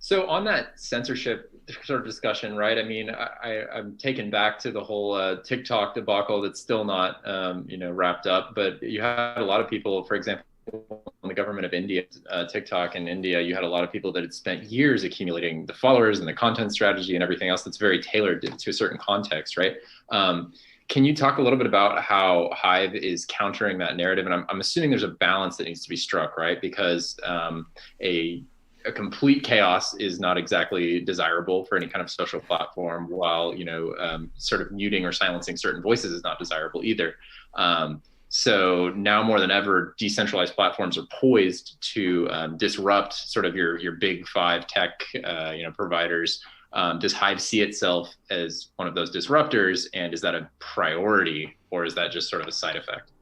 So on that censorship sort of discussion, right? I mean, I'm taken back to the whole TikTok debacle that's still not, wrapped up. But you had a lot of people, for example, in the government of India, TikTok in India, you had a lot of people that had spent years accumulating the followers and the content strategy and everything else that's very tailored to a certain context, right? Can you talk a little bit about how Hive is countering that narrative? And I'm assuming there's a balance that needs to be struck, right? Because a complete chaos is not exactly desirable for any kind of social platform, while sort of muting or silencing certain voices is not desirable either. So now more than ever, decentralized platforms are poised to disrupt sort of your big five tech providers. Does Hive see itself as one of those disruptors, and is that a priority, or is that just sort of a side effect?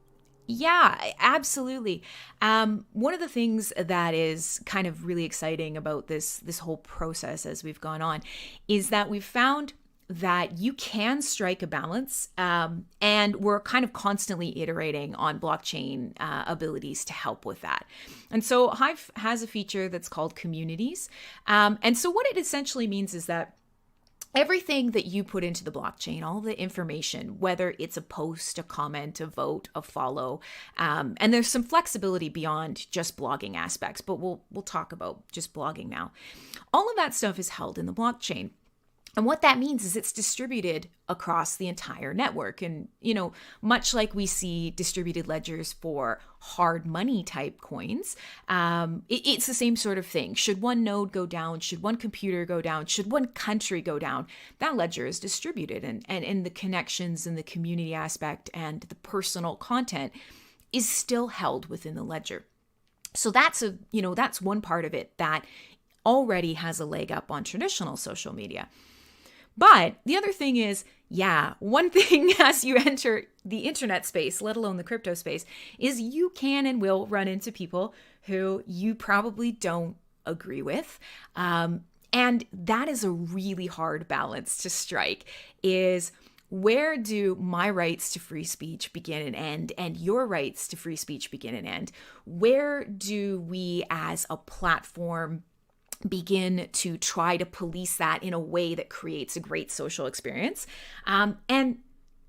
Yeah, absolutely. One of the things that is kind of really exciting about this whole process as we've gone on is that we've found that you can strike a balance, and we're kind of constantly iterating on blockchain abilities to help with that. And so Hive has a feature that's called communities, and so what it essentially means is that everything that you put into the blockchain, all the information, whether it's a post, a comment, a vote, a follow, and there's some flexibility beyond just blogging aspects, but we'll talk about just blogging now. All of that stuff is held in the blockchain. And what that means is it's distributed across the entire network. And, much like we see distributed ledgers for hard money type coins, it's the same sort of thing. Should one node go down? Should one computer go down? Should one country go down? That ledger is distributed. And the connections and the community aspect and the personal content is still held within the ledger. So that's one part of it that already has a leg up on traditional social media. But the other thing is, one thing as you enter the internet space, let alone the crypto space, is you can and will run into people who you probably don't agree with. And that is a really hard balance to strike, is where do my rights to free speech begin and end, and your rights to free speech begin and end? Where do we as a platform begin to try to police that in a way that creates a great social experience? And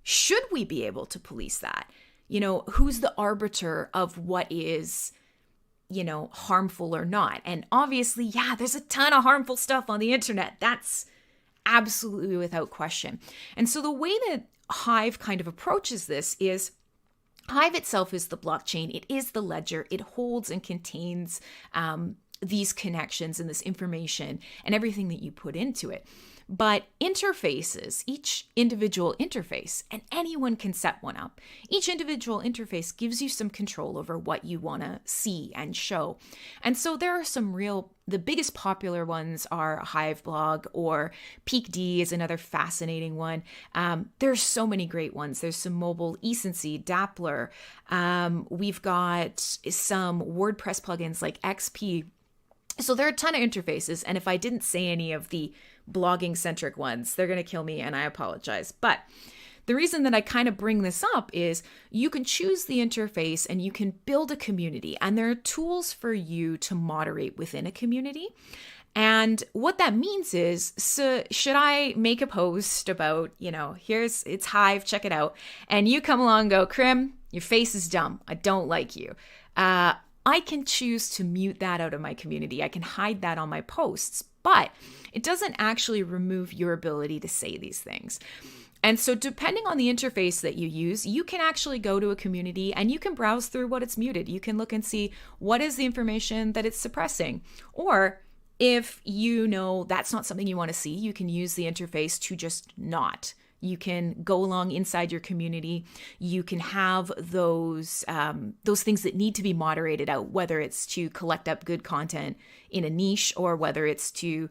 should we be able to police that? Who's the arbiter of what is, harmful or not? And obviously, there's a ton of harmful stuff on the internet. That's absolutely without question. And so the way that Hive kind of approaches this is Hive itself is the blockchain. It is the ledger. It holds and contains these connections and this information and everything that you put into it. But interfaces, each individual interface, and anyone can set one up. Each individual interface gives you some control over what you want to see and show. And so there are the biggest popular ones are Hive Blog, or Peak D is another fascinating one. There's so many great ones. There's some mobile eSency, Dappler. We've got some WordPress plugins like XP. So there are a ton of interfaces, and if I didn't say any of the blogging centric ones, they're going to kill me, and I apologize. But the reason that I kind of bring this up is you can choose the interface and you can build a community, and there are tools for you to moderate within a community. And what that means is, so should I make a post about, it's Hive, check it out, and you come along and go, Crim, your face is dumb, I don't like you. I can choose to mute that out of my community. I can hide that on my posts, but it doesn't actually remove your ability to say these things. And so depending on the interface that you use, you can actually go to a community and you can browse through what it's muted. You can look and see what is the information that it's suppressing. Or if that's not something you want to see, you can use the interface to just not. You can go along inside your community. You can have those things that need to be moderated out, whether it's to collect up good content in a niche or whether it's to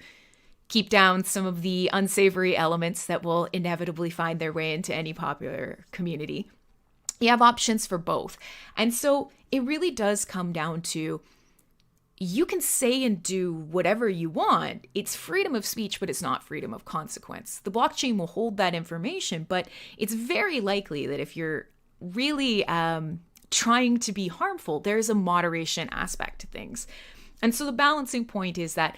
keep down some of the unsavory elements that will inevitably find their way into any popular community. You have options for both. And so it really does come down to, you can say and do whatever you want. It's freedom of speech, but it's not freedom of consequence. The blockchain will hold that information, but it's very likely that if you're really trying to be harmful, there's a moderation aspect to things. And so the balancing point is that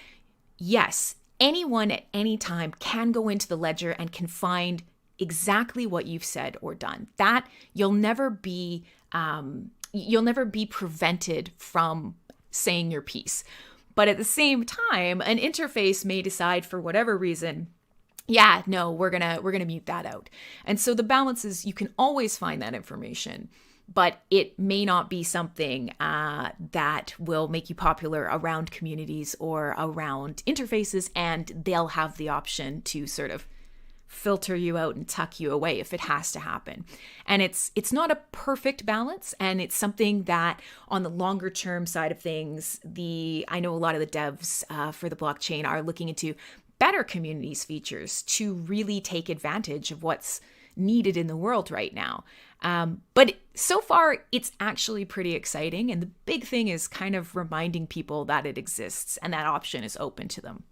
yes, anyone at any time can go into the ledger and can find exactly what you've said or done. That you'll never be prevented from saying your piece. But at the same time, an interface may decide for whatever reason, yeah, no, we're gonna mute that out. And so the balance is you can always find that information, but it may not be something that will make you popular around communities or around interfaces, and they'll have the option to sort of filter you out and tuck you away if it has to happen. And it's not a perfect balance, and it's something that on the longer term side of things, I know a lot of the devs for the blockchain are looking into better communities features to really take advantage of what's needed in the world right now. But so far, it's actually pretty exciting. And the big thing is kind of reminding people that it exists and that option is open to them.